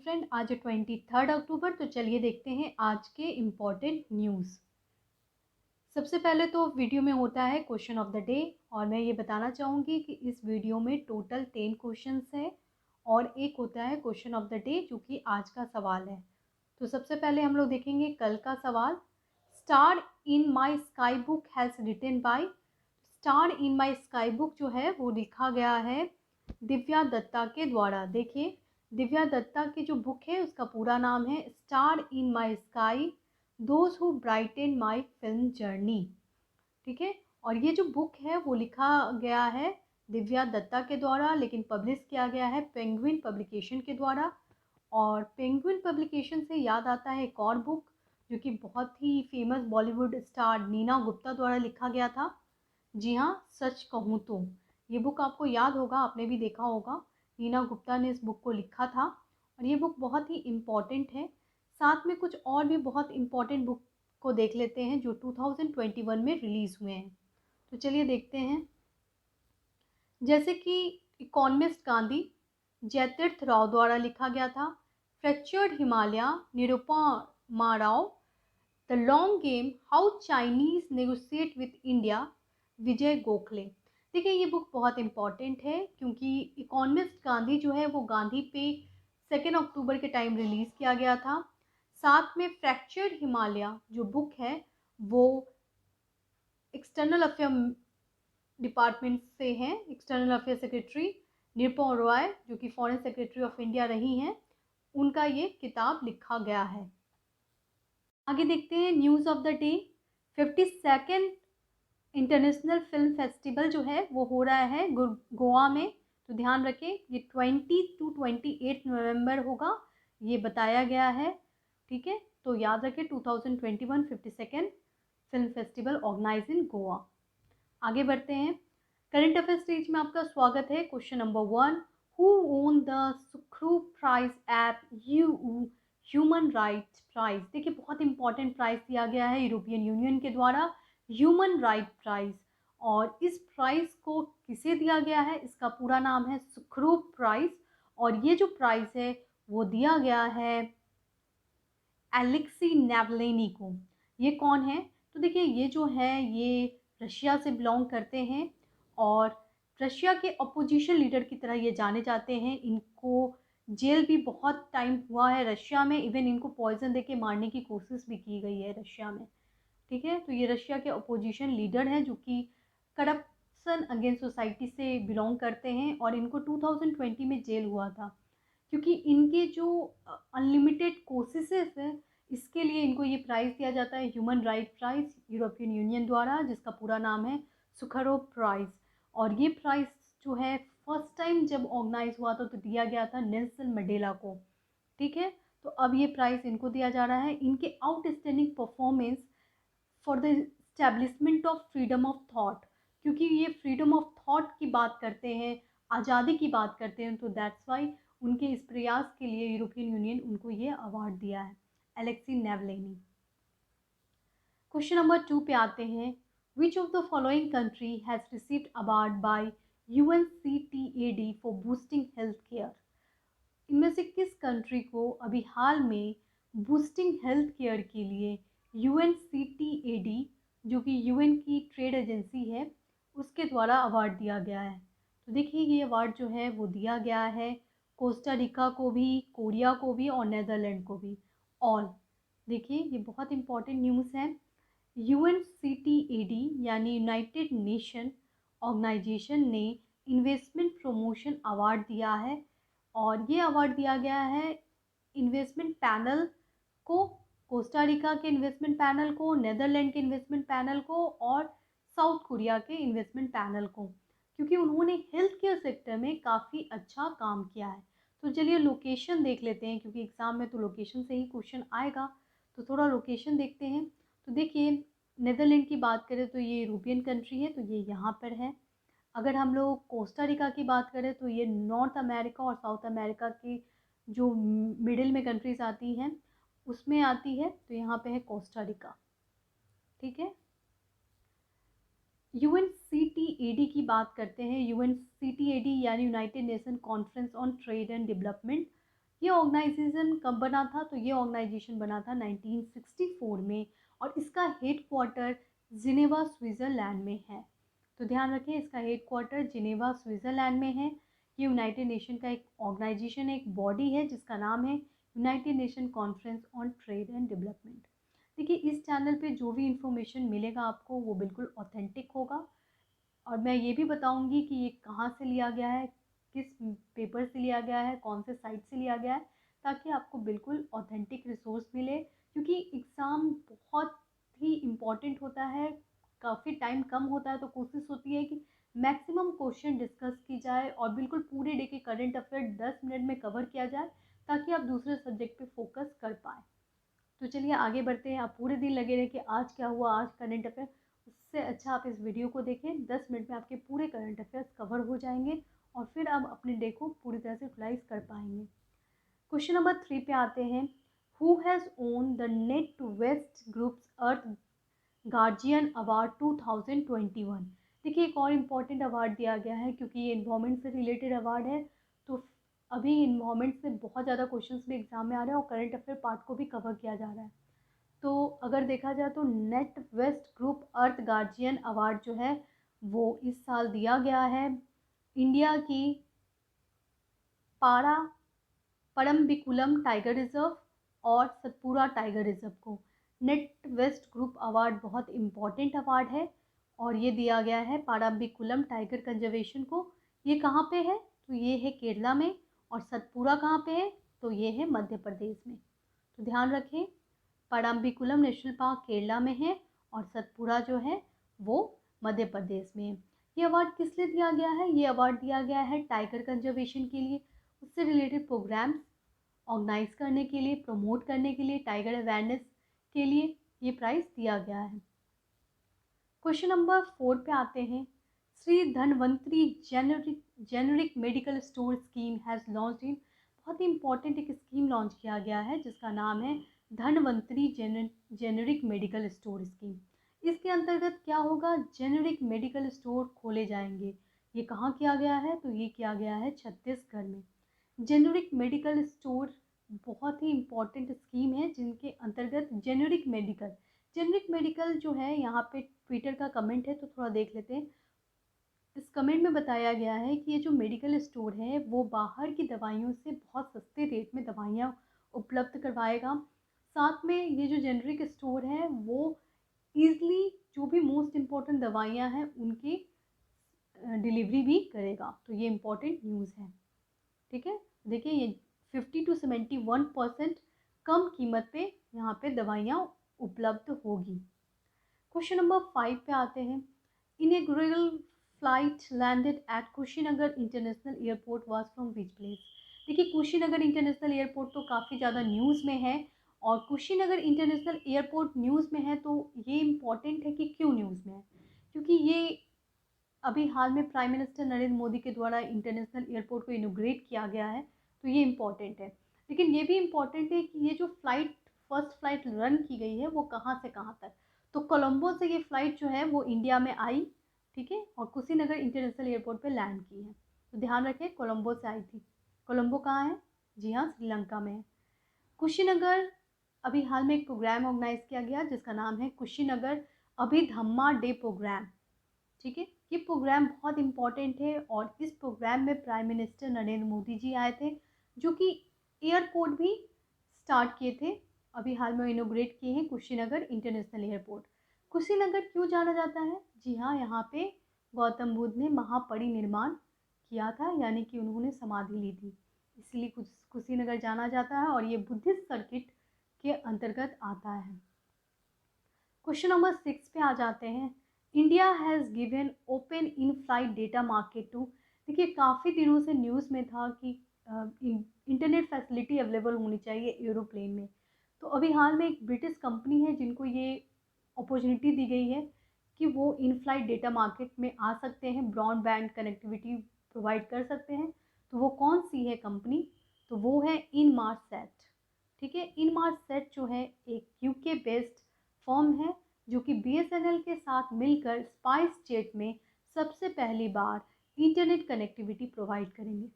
Friend, आज है 23 अक्टूबर। तो चलिए देखते हैं आज के इम्पॉर्टेंट न्यूज़। सबसे पहले तो वीडियो में होता है क्वेश्चन ऑफ द डे, और मैं ये बताना चाहूँगी कि इस वीडियो में टोटल 10 क्वेश्चंस है और एक होता है क्वेश्चन ऑफ द डे जो कि आज का सवाल है। तो सबसे पहले हम लोग देखेंगे कल का सवाल। Star in My Sky book has written by. Star in My Sky book जो है वो लिखा गया है दिव्या दत्ता के द्वारा। देखिए, दिव्या दत्ता की जो बुक है उसका पूरा नाम है Star in My Sky, those who brighten my film journey. ठीक है, और ये जो बुक है वो लिखा गया है दिव्या दत्ता के द्वारा, लेकिन पब्लिश किया गया है पेंगुइन पब्लिकेशन के द्वारा। और पेंगुइन पब्लिकेशन से याद आता है एक और बुक जो कि बहुत ही फेमस बॉलीवुड स्टार नीना गुप्ता द्वारा लिखा गया था। जी हाँ, सच कहूँ तो ये बुक आपको याद होगा, आपने भी देखा होगा। नीना गुप्ता ने इस बुक को लिखा था और ये बुक बहुत ही इम्पॉर्टेंट है। साथ में कुछ और भी बहुत इम्पॉर्टेंट बुक को देख लेते हैं जो 2021 में रिलीज़ हुए हैं। तो चलिए देखते हैं। जैसे कि इकोनॉमिस्ट गांधी जयतीर्थ राव द्वारा लिखा गया था। Fractured Himalaya Nirupama Rao. The long game, how Chinese negotiate with India, Vijay Gokhale. देखिए, ये बुक बहुत इम्पॉर्टेंट है क्योंकि इकोनॉमिस्ट गांधी जो है वो गांधी पे 2 अक्टूबर के टाइम रिलीज़ किया गया था। साथ में फ्रैक्चर्ड हिमालय जो बुक है वो एक्सटर्नल अफेयर डिपार्टमेंट से हैं। External affair secretary Nirupama Roy जो कि फॉरेन सेक्रेटरी ऑफ इंडिया रही हैं, उनका ये किताब लिखा गया है। आगे देखते हैं news of the day. 52nd international film festival जो है वो हो रहा है गोवा में। तो ध्यान रखें, ये 20 to 28 नवंबर होगा, ये बताया गया है। ठीक है, तो याद रखें 2021 52nd फिल्म फेस्टिवल ऑर्गेनाइज इन गोवा। आगे बढ़ते हैं। करंट अफेयर स्टेज में आपका स्वागत है। Question number 1, who won the Sakharov prize of EU human right prize. देखिए, बहुत इंपॉर्टेंट प्राइज दिया गया है यूरोपियन यूनियन के द्वारा, ह्यूमन राइट प्राइज। और इस प्राइज को किसे दिया गया है, इसका पूरा नाम है सुक्रू प्राइज। और ये जो प्राइज है वो दिया गया है एलेक्सी नावलेनी को। ये कौन है? तो देखिए, ये जो है ये रशिया से बिलोंग करते हैं और रशिया के अपोजिशन लीडर की तरह ये जाने जाते हैं। इनको जेल भी बहुत टाइम हुआ है रशिया में, इवन इनको पॉइजन देके मारने की कोशिश भी की गई है रशिया में। ठीक है, तो ये रशिया के अपोजिशन लीडर हैं जो कि करप्शन अगेंस्ट सोसाइटी से बिलोंग करते हैं और इनको 2020 में जेल हुआ था क्योंकि इनके जो अनलिमिटेड कोशिशेस है, इसके लिए इनको ये प्राइज़ दिया जाता है human right prize European Union द्वारा, जिसका पूरा नाम है सुखारोव प्राइज़। और ये प्राइज़ जो है फर्स्ट टाइम जब ऑर्गेनाइज हुआ था तो दिया गया था नेल्सन मंडेला को। ठीक है, तो अब ये प्राइज़ इनको दिया जा रहा है इनके outstanding performance for the establishment of freedom of thought. क्योंकि ये फ्रीडम ऑफ थॉट की बात करते हैं, आज़ादी की बात करते हैं, तो दैट्स वाई उनके इस प्रयास के लिए यूरोपियन यूनियन उनको ये अवार्ड दिया है, एलेक्सी नावलेनी। क्वेश्चन नंबर 2 पे आते हैं। Which of the following country has received award bye UNCTAD for boosting health care. इनमें से किस कंट्री को अभी हाल में बूस्टिंग हेल्थ केयर के लिए UNCTAD जो कि UN की ट्रेड एजेंसी है उसके द्वारा अवार्ड दिया गया है? तो देखिए, ये अवार्ड जो है वो दिया गया है कोस्टा रिका को भी, कोरिया को भी और नेदरलैंड को भी। और देखिए, ये बहुत इंपॉर्टेंट न्यूज़ है। UNCTAD यानी यूनाइटेड नेशन ऑर्गेनाइजेशन ने इन्वेस्टमेंट प्रमोशन अवार्ड दिया है और ये अवार्ड दिया गया है इन्वेस्टमेंट पैनल को, कोस्टा रिका के इन्वेस्टमेंट पैनल को, नेदरलैंड के इन्वेस्टमेंट पैनल को और साउथ कोरिया के इन्वेस्टमेंट पैनल को, क्योंकि उन्होंने हेल्थ केयर सेक्टर में काफ़ी अच्छा काम किया है। तो चलिए लोकेशन देख लेते हैं क्योंकि एग्ज़ाम में तो लोकेशन से ही क्वेश्चन आएगा, तो थोड़ा लोकेशन देखते हैं। तो देखिए, नेदरलैंड की बात करें तो ये यूरोपियन कंट्री है, तो ये यहाँ पर है। अगर हम लोग कोस्टा रिका की बात करें तो ये नॉर्थ अमेरिका और साउथ अमेरिका की जो मिडिल में कंट्रीज आती हैं उसमें आती है, तो यहाँ पे है कोस्टा रिका। ठीक है, UNCTAD की बात करते हैं। UNCTAD यानी United nation conference on trade and development. ये ऑर्गेनाइजेशन कब बना था? तो ये ऑर्गेनाइजेशन बना था 1964 में और इसका हेड क्वार्टर जिनेवा स्विट्ज़रलैंड में है। तो ध्यान रखें, इसका हेड क्वार्टर जिनेवा स्विट्ज़रलैंड में है। ये यूनाइटेड नेशन का एक ऑर्गेनाइजेशन है, एक बॉडी है जिसका नाम है United nation conference on trade and development. देखिए, इस चैनल पे जो भी इंफॉर्मेशन मिलेगा आपको वो बिल्कुल ऑथेंटिक होगा और मैं ये भी बताऊंगी कि ये कहाँ से लिया गया है, किस पेपर से लिया गया है, कौन से साइट से लिया गया है, ताकि आपको बिल्कुल ऑथेंटिक रिसोर्स मिले। क्योंकि एग्ज़ाम बहुत ही इम्पॉर्टेंट होता है, काफ़ी टाइम कम होता है, तो कोशिश होती है कि मैक्सिमम क्वेश्चन डिस्कस की जाए और बिल्कुल पूरे डे के करंट अफेयर 10 मिनट में कवर किया जाए ताकि आप दूसरे सब्जेक्ट पे फोकस कर पाएँ। तो चलिए आगे बढ़ते हैं। आप पूरे दिन लगे रहे कि आज क्या हुआ, आज करंट अफेयर, उससे अच्छा आप इस वीडियो को देखें। 10 मिनट में आपके पूरे करंट अफेयर्स कवर हो जाएंगे और फिर आप अपने डे को पूरी तरह से यूटिलाइज कर पाएंगे। क्वेश्चन नंबर 3 पे आते हैं। Who has won the NatWest Group's Earth Guardian award 2021? देखिए, एक और इम्पॉर्टेंट अवार्ड दिया गया है क्योंकि ये इन्वायरमेंट से रिलेटेड अवार्ड है। तो अभी इन्वायरमेंट से बहुत ज़्यादा क्वेश्चंस भी एग्जाम में आ रहे हैं और करंट अफेयर पार्ट को भी कवर किया जा रहा है। तो अगर देखा जाए तो नेट वेस्ट ग्रुप अर्थ गार्जियन अवार्ड जो है वो इस साल दिया गया है इंडिया की पारा परम्बिकुलम टाइगर रिजर्व और सतपुरा टाइगर रिजर्व को। नेट वेस्ट ग्रुप अवार्ड बहुत इम्पॉर्टेंट अवार्ड है और ये दिया गया है पारम्बिकुलम टाइगर कंजर्वेशन को। ये कहाँ पे है? तो ये है केरला में। और सतपुरा कहाँ पे है? तो ये है मध्य प्रदेश में। तो ध्यान रखें, पारम्बिकुलम नेशनल पार्क केरला में है और सतपुरा जो है वो मध्य प्रदेश में है। ये अवार्ड किस लिए दिया गया है? ये अवार्ड दिया गया है टाइगर कंजर्वेशन के लिए, उससे रिलेटेड प्रोग्राम्स ऑर्गेनाइज करने के लिए, प्रमोट करने के लिए, टाइगर अवेयरनेस के लिए ये प्राइज़ दिया गया है। क्वेश्चन नंबर 4 पे आते हैं। Shri Dhanvantari generic medical store scheme has launch in, बहुत ही इंपॉर्टेंट एक स्कीम लॉन्च किया गया है जिसका नाम है Dhanvantari generic medical store scheme. इसके अंतर्गत क्या होगा? जेनरिक मेडिकल स्टोर खोले जाएंगे। ये कहाँ किया गया है? तो ये किया गया है छत्तीसगढ़ में। जेनरिक मेडिकल स्टोर बहुत ही इम्पॉर्टेंट स्कीम है जिनके अंतर्गत जेनरिक मेडिकल जो है, यहाँ पे ट्विटर का कमेंट है तो थोड़ा देख लेते हैं। इस कमेंट में बताया गया है कि ये जो मेडिकल स्टोर है वो बाहर की दवाइयों से बहुत सस्ते रेट में दवाइयाँ उपलब्ध करवाएगा। साथ में ये जो जेनरिक स्टोर है वो ईज़िली जो भी मोस्ट इम्पॉर्टेंट दवाइयाँ हैं उनकी डिलीवरी भी करेगा। तो ये इम्पॉर्टेंट न्यूज़ है। ठीक है, देखिए ये 50 to 71% कम कीमत पे यहाँ पे दवाइयाँ उपलब्ध होगी। क्वेश्चन नंबर 5 पे आते हैं। Inaugural flight landed at Kushinagar international airport was from which place? देखिए, कुशीनगर इंटरनेशनल एयरपोर्ट तो काफ़ी ज़्यादा न्यूज़ में है और कुशीनगर इंटरनेशनल एयरपोर्ट न्यूज़ में है तो ये इम्पॉर्टेंट है कि क्यों न्यूज़ में है, क्योंकि ये अभी हाल में प्राइम मिनिस्टर नरेंद्र मोदी के द्वारा इंटरनेशनल एयरपोर्ट को इनोग्रेट किया गया है, तो ये इम्पॉर्टेंट है। लेकिन ये भी इम्पॉर्टेंट है कि ये जो फर्स्ट फ्लाइट रन की गई है वो कहाँ से कहाँ तक। तो कोलंबो से ये फ़्लाइट जो है वो इंडिया में आई, ठीक है, और कुशीनगर इंटरनेशनल एयरपोर्ट पे लैंड की है। तो ध्यान रखें, कोलंबो से आई थी। कोलंबो कहाँ है? जी हाँ, श्रीलंका में है। कुशीनगर, अभी हाल में एक प्रोग्राम ऑर्गेनाइज किया गया जिसका नाम है कुशीनगर अभिधम्मा डे प्रोग्राम। ठीक है, ये प्रोग्राम बहुत इम्पॉर्टेंट है और इस प्रोग्राम में प्राइम मिनिस्टर नरेंद्र मोदी जी आए थे जो कि एयरपोर्ट भी स्टार्ट किए थे। अभी हाल में इनोग्रेट किए हैं कुशीनगर इंटरनेशनल एयरपोर्ट। कुशीनगर क्यों जाना जाता है? जी हाँ, यहाँ पे गौतम बुद्ध ने महापरिनिर्वाण किया था, यानी कि उन्होंने समाधि ली थी, इसलिए कुशीनगर जाना जाता है और ये बुद्धिस्ट सर्किट के अंतर्गत आता है। क्वेश्चन नंबर 6 पे आ जाते हैं। India has given open in flight data market too. देखिए, काफ़ी दिनों से न्यूज़ में था कि इंटरनेट फैसिलिटी अवेलेबल होनी चाहिए एरोप्लेन में। तो अभी हाल में एक ब्रिटिश कंपनी है जिनको ये अपॉर्चुनिटी दी गई है कि वो इन फ्लाइट डेटा मार्केट में आ सकते हैं, ब्रॉडबैंड कनेक्टिविटी प्रोवाइड कर सकते हैं। तो वो कौन सी है कंपनी? तो वो है इनमार्सैट। ठीक है, इनमार्सैट जो है एक यूके बेस्ड फर्म है जो कि बीएसएनएल के साथ मिलकर स्पाइस जेट में सबसे पहली बार इंटरनेट कनेक्टिविटी प्रोवाइड करेंगे।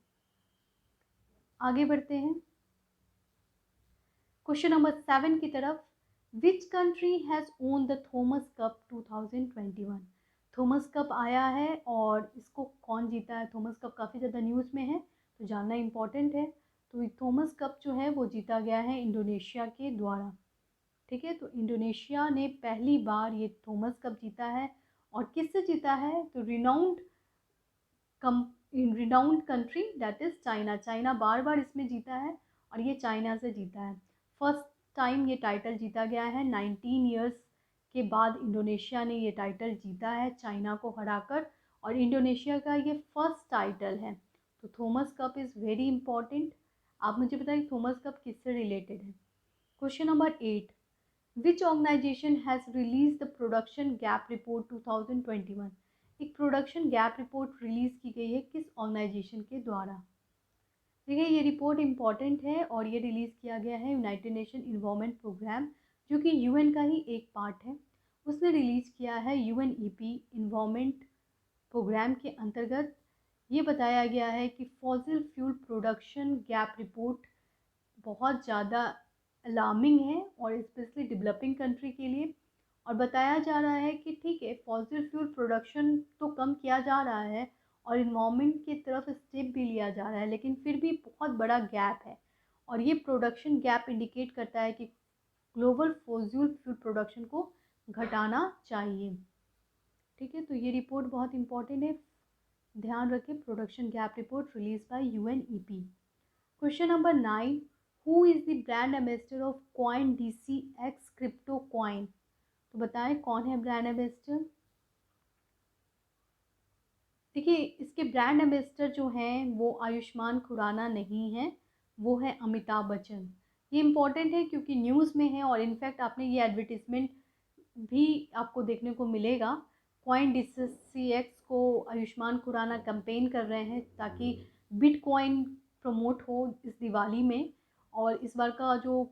आगे बढ़ते हैं। क्वेश्चन नंबर 7 की तरफ, which country has won the Thomas cup 2021। Thomas cup आया है और इसको कौन जीता है? थॉमस कप काफ़ी ज़्यादा न्यूज़ में है तो जानना इम्पॉर्टेंट है। तो ये थॉमस कप जो है वो जीता गया है इंडोनेशिया के द्वारा। ठीक है, तो इंडोनेशिया ने पहली बार ये थॉमस कप जीता है। और किससे जीता है? तो renowned country that is China. China बार बार इसमें जीता है और ये चाइना से जीता है। फर्स्ट टाइम ये टाइटल जीता गया है 19 ईयर्स के बाद इंडोनेशिया ने ये टाइटल जीता है चाइना को हराकर, और इंडोनेशिया का ये फर्स्ट टाइटल है। तो Thomas Cup is very important. आप मुझे बताइए थॉमस कप किससे रिलेटेड है? Question number 8, which organisation has release the production gap report 2021। एक प्रोडक्शन गैप रिपोर्ट रिलीज़ की गई है किस ऑर्गेनाइजेशन के द्वारा? देखिए ये रिपोर्ट इम्पॉर्टेंट है और ये रिलीज़ किया गया है यूनाइटेड नेशन इन्वायरमेंट प्रोग्राम, जो कि यूएन का ही एक पार्ट है। उसने रिलीज़ किया है यूएनईपी इन्वायरमेंट प्रोग्राम के अंतर्गत। ये बताया गया है कि fossil fuel production gap report बहुत ज़्यादा अलार्मिंग है और स्पेशली डेवलपिंग कंट्री के लिए। और बताया जा रहा है कि ठीक है, फॉसिल फ्यूल प्रोडक्शन तो कम किया जा रहा है और इन्वायरमेंट की तरफ स्टेप भी लिया जा रहा है, लेकिन फिर भी बहुत बड़ा गैप है। और ये प्रोडक्शन गैप इंडिकेट करता है कि ग्लोबल फॉसिल फ्यूल प्रोडक्शन को घटाना चाहिए। ठीक है, तो ये रिपोर्ट बहुत इंपॉर्टेंट है, ध्यान रखें। Production gap report release by UNEP. Question number 9, who is the brand ambassador of coin DCX crypto coin. तो बताएं कौन है ब्रांड एम्बेसडर? देखिए इसके ब्रांड एम्बेसडर जो हैं वो आयुष्मान खुराना नहीं है, वो है अमिताभ बच्चन। ये इम्पॉर्टेंट है क्योंकि न्यूज़ में है और इनफैक्ट आपने ये एडवर्टीजमेंट भी आपको देखने को मिलेगा। कॉइन DCX को आयुष्मान खुराना कैंपेन कर रहे हैं ताकि बिटकॉइन प्रमोट हो इस दिवाली में। और इस बार का जो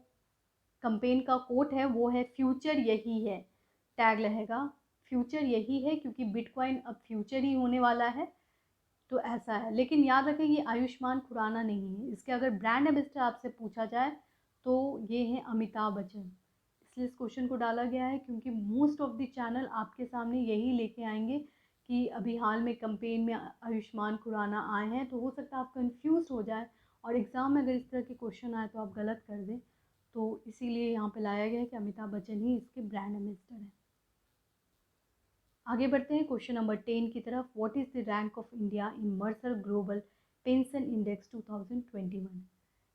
कैंपेन का कोट है वो है फ्यूचर यही है, टैग रहेगा फ्यूचर यही है, क्योंकि बिटकॉइन अब फ्यूचर ही होने वाला है। तो ऐसा है, लेकिन याद रखें ये आयुष्मान खुराना नहीं है। इसके अगर ब्रांड एम्बेसडर आपसे पूछा जाए तो ये है अमिताभ बच्चन। इसलिए इस क्वेश्चन को डाला गया है क्योंकि मोस्ट ऑफ द चैनल आपके सामने यही लेके आएंगे कि अभी हाल में कैंपेन में आयुष्मान खुराना आए हैं, तो हो सकता है आप कंफ्यूज हो जाए और एग्ज़ाम में अगर इस तरह के क्वेश्चन आए तो आप गलत कर दें। तो इसीलिए यहाँ पे लाया गया है कि अमिताभ बच्चन ही इसके ब्रांड एम्बेसडर हैं। आगे बढ़ते हैं क्वेश्चन नंबर 10 की तरफ। What is the rank of India in Mercer global pension index 2021।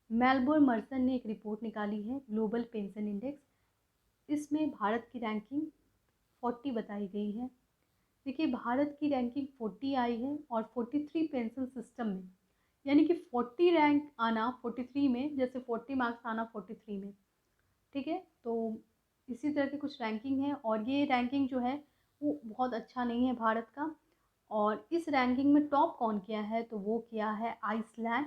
Melbourne Mercer ने एक रिपोर्ट निकाली है ग्लोबल पेंशन इंडेक्स। इसमें भारत की रैंकिंग 40 बताई गई है। देखिए भारत की रैंकिंग 40 आई है और 43 पेंशन सिस्टम में, यानी कि 40 रैंक आना 43 में, जैसे 40 मार्क्स आना 43 में। ठीक है, तो इसी तरह की कुछ रैंकिंग है और ये रैंकिंग जो है वो बहुत अच्छा नहीं है भारत का। और इस रैंकिंग में टॉप कौन किया है? तो वो किया है आइसलैंड।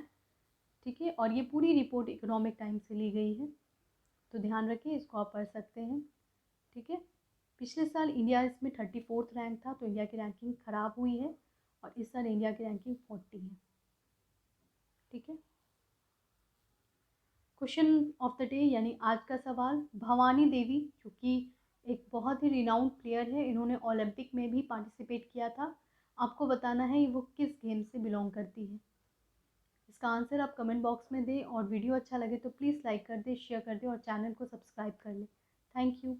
ठीक है, और ये पूरी रिपोर्ट इकोनॉमिक टाइम्स से ली गई है, तो ध्यान रखिए, इसको आप पढ़ सकते हैं। ठीक है, पिछले साल इंडिया इसमें 34th रैंक था, तो इंडिया की रैंकिंग ख़राब हुई है और इस साल इंडिया की रैंकिंग 40 है। ठीक है, क्वेश्चन ऑफ द डे यानी आज का सवाल, भवानी देवी जो कि एक बहुत ही रिनाउंड प्लेयर है, इन्होंने ओलंपिक में भी पार्टिसिपेट किया था। आपको बताना है वो किस गेम से बिलोंग करती है। इसका आंसर आप कमेंट बॉक्स में दें और वीडियो अच्छा लगे तो प्लीज़ लाइक कर दें, शेयर कर दें और चैनल को सब्सक्राइब कर लें। Thank you.